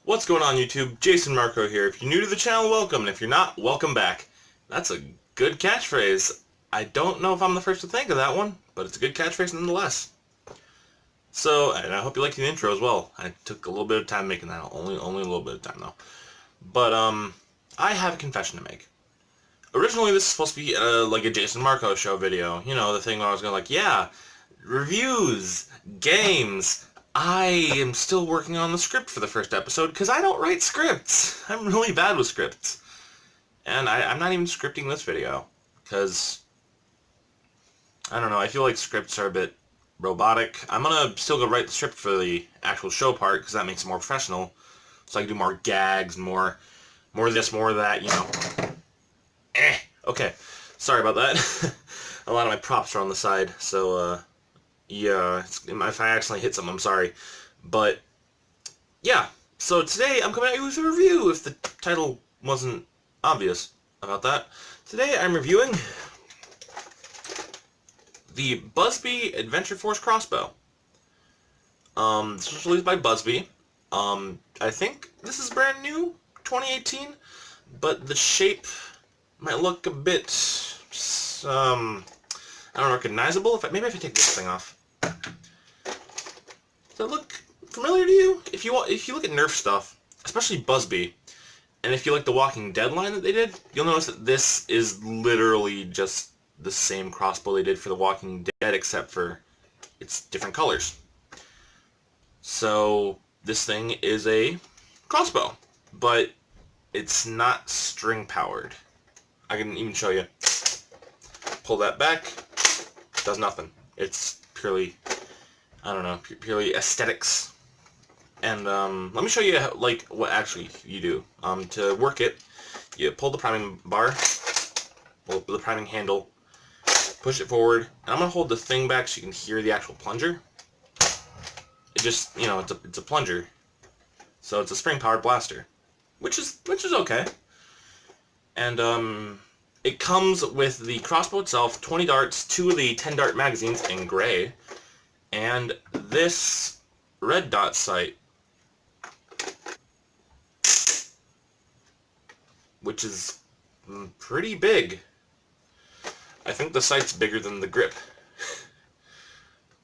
What's going on, YouTube? JayceAndMarco here. If you're new to the channel, welcome, and if you're not, welcome back. That's a good catchphrase. I don't know if I'm the first to think of that one, but it's a good catchphrase nonetheless. So, and I hope you liked the intro as well. I took a little bit of time making that, only a little bit of time though. But, I have a confession to make. Originally, this is supposed to be, like a JayceAndMarco show video. You know, the thing where I was going like, yeah, reviews, games. I am still working on the script for the first episode because I don't write scripts. I'm really bad with scripts. And I'm not even scripting this video because, I don't know, I feel like scripts are a bit robotic. I'm going to still go write the script for the actual show part because that makes it more professional. So I can do more gags, more of this, more of that, you know. Okay, sorry about that. A lot of my props are on the side, so, yeah, if I accidentally hit something, I'm sorry. But, yeah, so today I'm coming at you with a review, if the title wasn't obvious about that. Today I'm reviewing the Buzz Bee Adventure Force Crossbow. This was released by Buzz Bee. I think this is brand new, 2018, but the shape might look a bit, I don't know, recognizable. Maybe if I take this thing off. Does that look familiar to you? If you look at Nerf stuff, especially Buzz Bee, and if you like the Walking Dead line that they did, you'll notice that this is literally just the same crossbow they did for the Walking Dead, except for it's different colors. So this thing is a crossbow, but it's not string powered. I can even show you. Pull that back. Does nothing. It's purely, I don't know, purely aesthetics. And let me show you how, like, what actually you do. To work it, you pull the priming bar, pull the priming handle, push it forward, and I'm gonna hold the thing back so you can hear the actual plunger. It just, you know, it's a plunger, so it's a spring-powered blaster, which is okay. And it comes with the crossbow itself, 20 darts, 2 of the 10-dart magazines in gray, and this red dot sight, which is pretty big. I think the sight's bigger than the grip.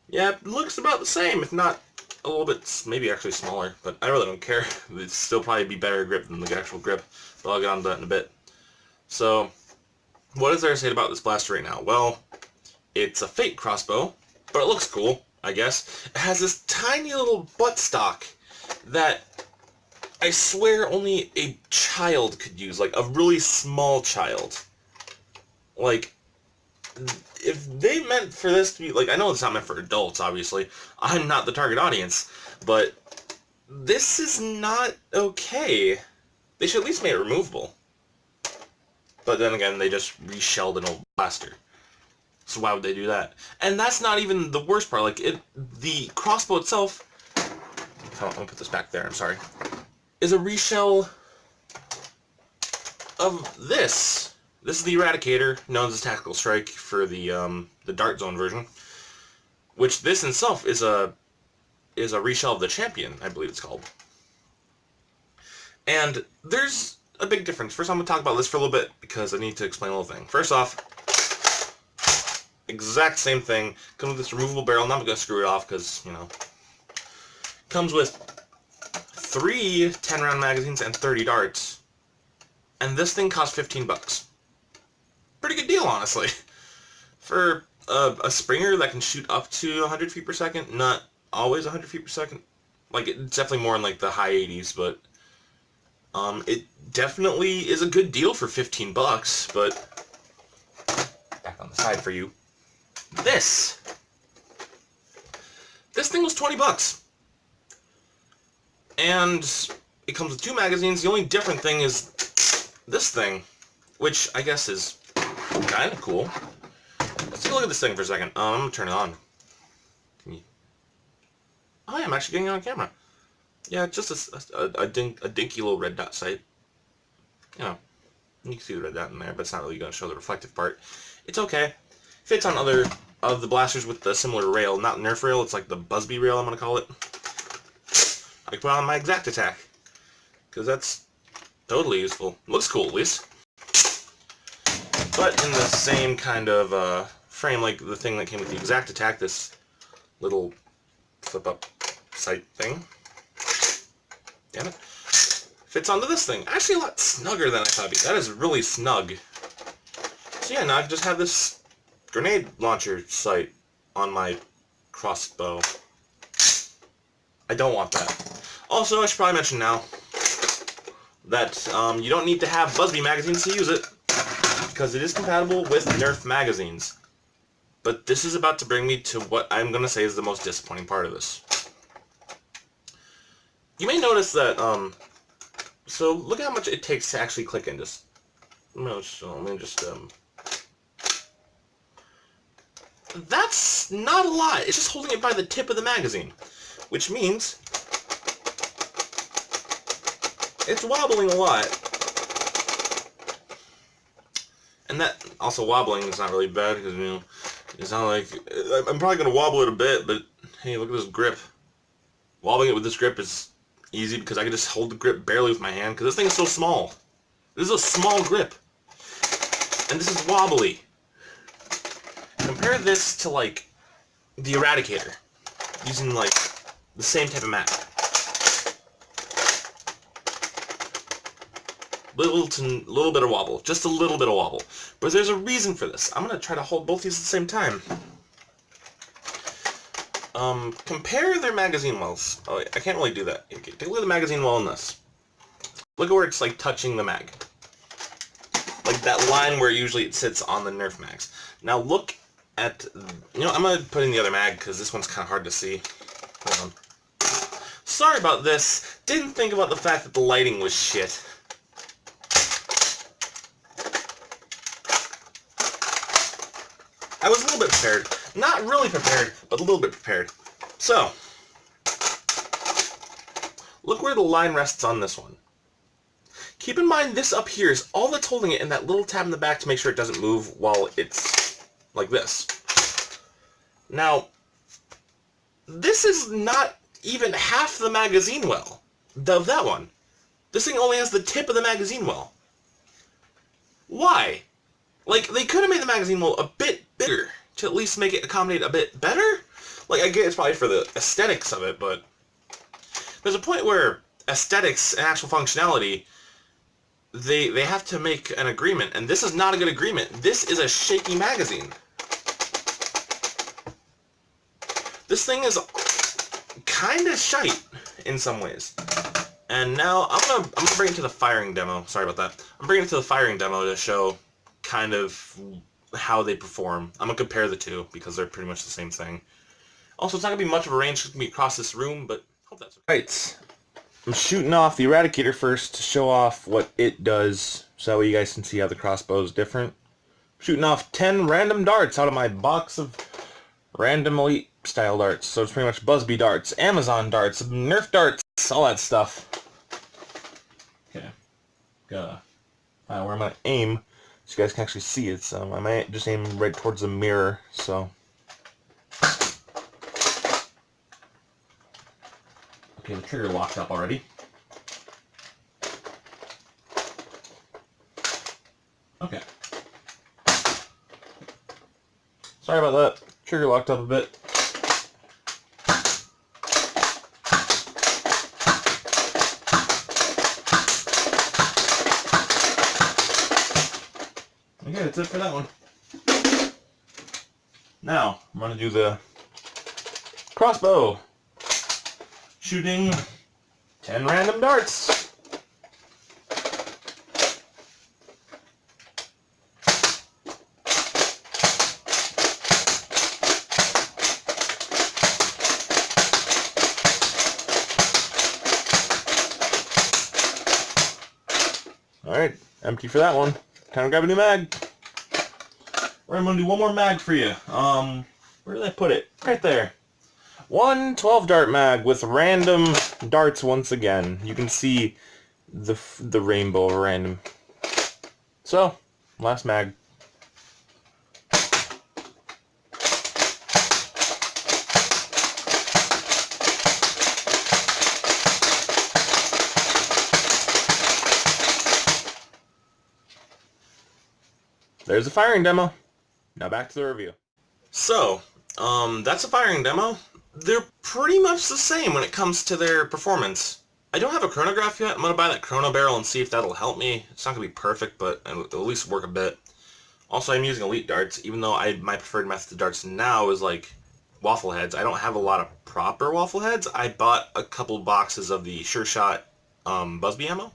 Yeah, it looks about the same, if not a little bit, maybe actually smaller, but I really don't care. It'd still probably be better grip than the actual grip, but I'll get on to that in a bit. So, what is there to say about this blaster right now? Well, it's a fake crossbow, but it looks cool, I guess. It has this tiny little buttstock that I swear only a child could use, like a really small child. Like, if they meant for this to be, like, I know it's not meant for adults, obviously. I'm not the target audience, but this is not okay. They should at least make it removable. But then again, they just reshelled an old blaster. So why would they do that? And that's not even the worst part. Like, the crossbow itself, I'm gonna put this back there, I'm sorry, is a reshell of this. This is the Eradicator, known as Tactical Strike for the Dart Zone version. Which this in itself is a reshell of the Champion, I believe it's called. And there's a big difference. First, I'm going to talk about this for a little bit because I need to explain a little thing. First off, exact same thing. Comes with this removable barrel. I'm not going to screw it off because, you know, comes with 3 10-round magazines and 30 darts. And this thing costs 15 bucks. Pretty good deal, honestly. For a Springer that can shoot up to 100 feet per second, not always 100 feet per second. Like, it's definitely more in, like, the high 80s, but it definitely is a good deal for 15 bucks, but back on the side for you. This thing was 20 bucks. And it comes with 2 magazines. The only different thing is this thing, which I guess is kind of cool. Let's take a look at this thing for a second. I'm going to turn it on. Oh yeah, I'm actually getting it on camera. Yeah, just a dinky little red dot sight. You know, you can see the red dot in there, but it's not really going to show the reflective part. It's okay. Fits on other of the blasters with the similar rail. Not Nerf rail, it's like the Buzz Bee rail, I'm going to call it. I can put on my exact attack. because that's totally useful. Looks cool, at least. But in the same kind of frame, like the thing that came with the Exact Attack, this little flip-up sight thing. Damn it. Fits onto this thing. Actually a lot snugger than I thought it'd be. That is really snug. So yeah, now I just have this grenade launcher sight on my crossbow. I don't want that. Also, I should probably mention now that you don't need to have Buzz Bee magazines to use it, because it is compatible with Nerf magazines. But this is about to bring me to what I'm going to say is the most disappointing part of this. You may notice that, so look at how much it takes to actually click in. That's not a lot. It's just holding it by the tip of the magazine, which means it's wobbling a lot. And that, also wobbling is not really bad, because, you know, it's not like, I'm probably going to wobble it a bit, but hey, look at this grip. Wobbling it with this grip is easy, because I can just hold the grip barely with my hand, because this thing is so small. This is a small grip. And this is wobbly. Compare this to, like, the Eradicator, using, like, the same type of mag. Little bit of wobble. Just a little bit of wobble. But there's a reason for this. I'm going to try to hold both these at the same time. Compare their magazine wells. Oh, I can't really do that. Okay, take a look at the magazine well in this. Look at where it's, like, touching the mag. Like that line where usually it sits on the Nerf mags. Now look at, you know, I'm going to put in the other mag because this one's kind of hard to see. Hold on. Sorry about this. Didn't think about the fact that the lighting was shit. I was a little bit prepared. Not really prepared, but a little bit prepared. So, look where the line rests on this one. Keep in mind this up here is all that's holding it, and that little tab in the back to make sure it doesn't move while it's like this. Now, this is not even half the magazine well of that one. This thing only has the tip of the magazine well. Why? Like, they could have made the magazine well a bit bigger to at least make it accommodate a bit better. Like, I get it's probably for the aesthetics of it, but there's a point where aesthetics and actual functionality, they have to make an agreement, and this is not a good agreement. This is a shaky magazine. This thing is kind of shite in some ways. And now I'm gonna bring it to the firing demo. Sorry about that. I'm bringing it to the firing demo to show kind of how they perform. I'm gonna compare the two because they're pretty much the same thing. Also, it's not gonna be much of a range. It's gonna be across this room, but I hope that's okay. Right. I'm shooting off the Eradicator first to show off what it does, so you guys can see how the crossbow is different. I'm shooting off 10 random darts out of my box of random elite style darts. So it's pretty much Buzz Bee darts, Amazon darts, Nerf darts, all that stuff. Okay. Gotta find where I'm gonna aim so you guys can actually see it. So I might just aim right towards the mirror. So. Okay, the trigger locked up already. Okay. Sorry about that. Trigger locked up a bit. Okay, that's it for that one. Now, I'm going to do the crossbow. Shooting 10 random darts. Alright, empty for that one. Time to grab a new mag. I'm going to do one more mag for you. Where did I put it? Right there. One 12-dart mag with random darts once again. You can see the rainbow of random. So, last mag. there's a firing demo. Now back to the review. So, that's a firing demo. They're pretty much the same when it comes to their performance. I don't have a chronograph yet. I'm going to buy that chrono barrel and see if that'll help me. It's not going to be perfect, but it'll at least work a bit. Also, I'm using elite darts, even though my preferred method of darts now is like waffle heads. I don't have a lot of proper waffle heads. I bought a couple boxes of the Sure Shot Buzz Bee ammo,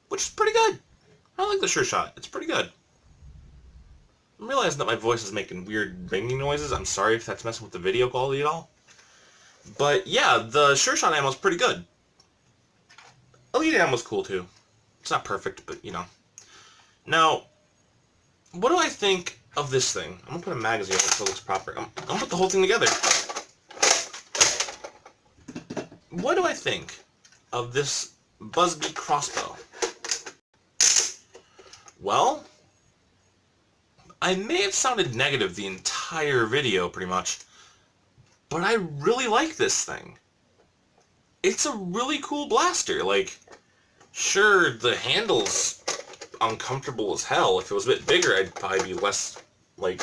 which is pretty good. I like the Sure Shot. It's pretty good. I'm realizing that my voice is making weird ringing noises. I'm sorry if that's messing with the video quality at all. But yeah, the Sure Shot ammo is pretty good. Elite ammo is cool too. It's not perfect, but you know. Now, what do I think of this thing? I'm gonna put a magazine on it so it looks proper. I'm gonna put the whole thing together. What do I think of this Buzz Bee Crossbow? Well, I may have sounded negative the entire video, pretty much, but I really like this thing. It's a really cool blaster. Like, sure, the handle's uncomfortable as hell. If it was a bit bigger, I'd probably be less, like,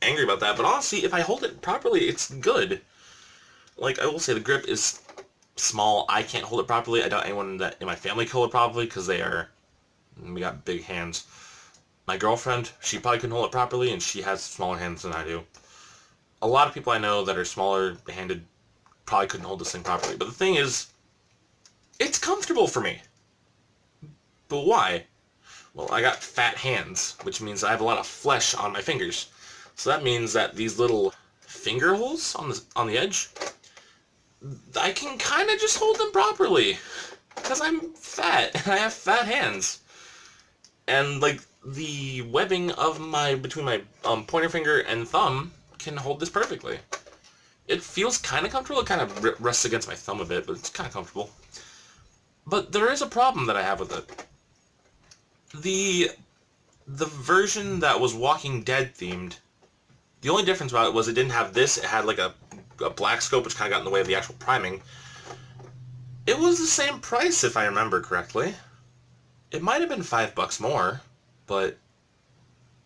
angry about that. But honestly, if I hold it properly, it's good. Like, I will say the grip is small. I can't hold it properly. I doubt anyone in my family can hold it properly because we got big hands. My girlfriend, she probably couldn't hold it properly, and she has smaller hands than I do. A lot of people I know that are smaller-handed probably couldn't hold this thing properly. But the thing is, it's comfortable for me. But why? Well, I got fat hands, which means I have a lot of flesh on my fingers. So that means that these little finger holes on the edge, I can kind of just hold them properly. Because I'm fat, and I have fat hands. And, like, the webbing of between my pointer finger and thumb can hold this perfectly. It feels kind of comfortable. It kind of rests against my thumb a bit, but it's kind of comfortable. But there is a problem that I have with it. The version that was Walking Dead themed, the only difference about it was it didn't have this. It had like a black scope, which kind of got in the way of the actual priming. It was the same price, if I remember correctly. It might have been $5 more, but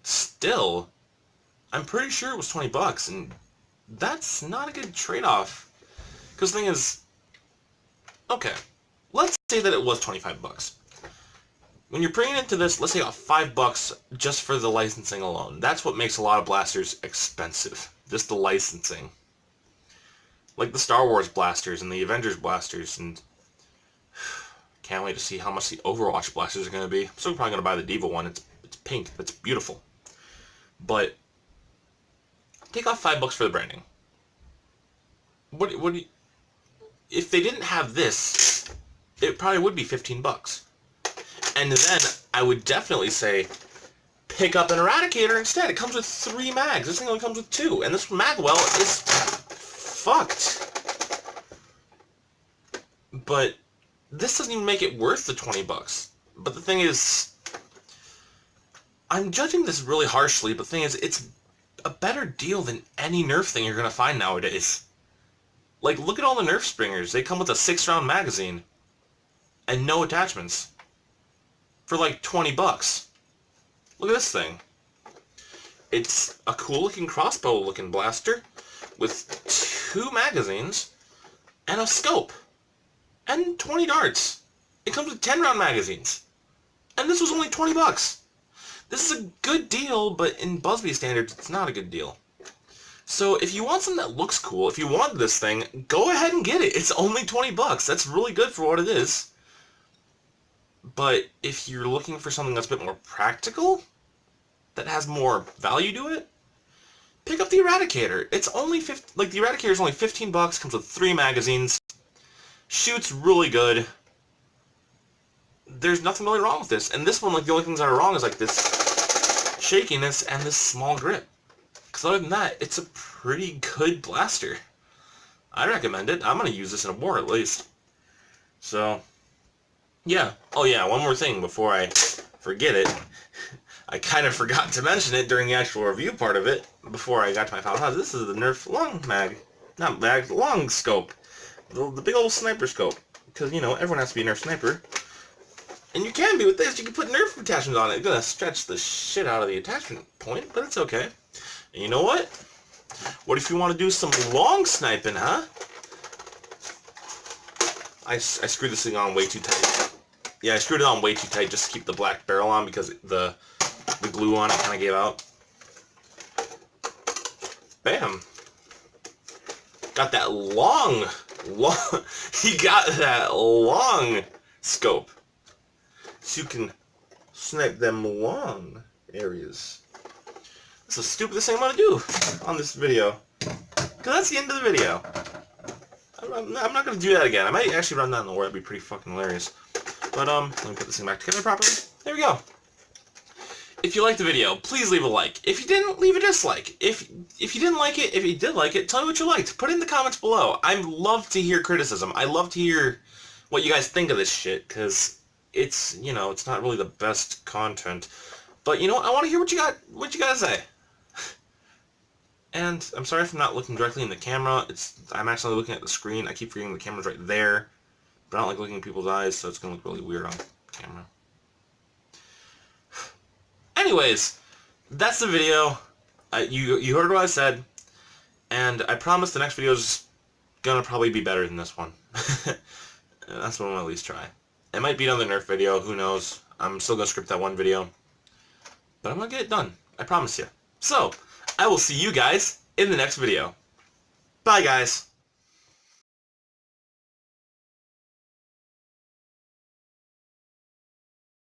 still, I'm pretty sure it was $20, and that's not a good trade-off. Because the thing is, okay, let's say that it was $25. When you're bringing into this, let's say about $5 just for the licensing alone. That's what makes a lot of blasters expensive. Just the licensing. Like the Star Wars blasters and the Avengers blasters, and can't wait to see how much the Overwatch blasters are going to be. I'm still probably going to buy the Diva one. It's pink. It's beautiful. But take off $5 for the branding. What do you, if they didn't have this, it probably would be $15. And then I would definitely say pick up an Eradicator instead. It comes with 3 mags. This thing only comes with 2. And this magwell is fucked. But this doesn't even make it worth the $20. But the thing is, I'm judging this really harshly, but the thing is, it's a better deal than any Nerf thing you're going to find nowadays. Like, look at all the Nerf Springers. They come with a 6-round magazine and no attachments for like $20. Look at this thing. It's a cool-looking crossbow-looking blaster with 2 magazines and a scope and 20 darts. It comes with 10-round magazines, and this was only $20. This is a good deal, but in Buzz Bee standards, it's not a good deal. So if you want something that looks cool, if you want this thing, go ahead and get it. It's only $20. That's really good for what it is. But if you're looking for something that's a bit more practical, that has more value to it, pick up the Eradicator. It's only the Eradicator is only $15. Comes with 3 magazines. Shoots really good. There's nothing really wrong with this. And this one, like, the only things that are wrong is like this shakiness and this small grip. Because other than that, it's a pretty good blaster. I recommend it. I'm going to use this in a war at least. So, yeah. Oh yeah, one more thing before I forget it. I kind of forgot to mention it during the actual review part of it, before I got to my final thoughts. This is the Nerf long mag. Not mag, long scope. The big old sniper scope. Because, you know, everyone has to be a Nerf sniper. And you can be with this. You can put Nerf attachments on it. It's going to stretch the shit out of the attachment point, but it's okay. And you know what? What if you want to do some long sniping, huh? I screwed this thing on way too tight. Yeah, I screwed it on way too tight just to keep the black barrel on because the glue on it kind of gave out. Bam. Got that long, he got that long scope. So you can snipe them long areas. That's the stupidest thing I'm going to do on this video. Because that's the end of the video. I'm not going to do that again. I might actually run that in the war. That'd be pretty fucking hilarious. But, let me put this thing back together properly. There we go. If you liked the video, please leave a like. If you didn't, leave a dislike. If you didn't like it, if you did like it, tell me what you liked. Put it in the comments below. I love to hear criticism. I love to hear what you guys think of this shit, because it's, you know, it's not really the best content. But, you know, I want to hear what you got to say. And I'm sorry for not looking directly in the camera. I'm actually looking at the screen. I keep forgetting the camera's right there. But I don't like looking in people's eyes, so it's going to look really weird on camera. Anyways, that's the video. You heard what I said, and I promise the next video is gonna probably be better than this one. That's what I'm gonna at least try. It might be another Nerf video, who knows. I'm still gonna script that one video, but I'm gonna get it done. I promise you. So, I will see you guys in the next video. Bye, guys.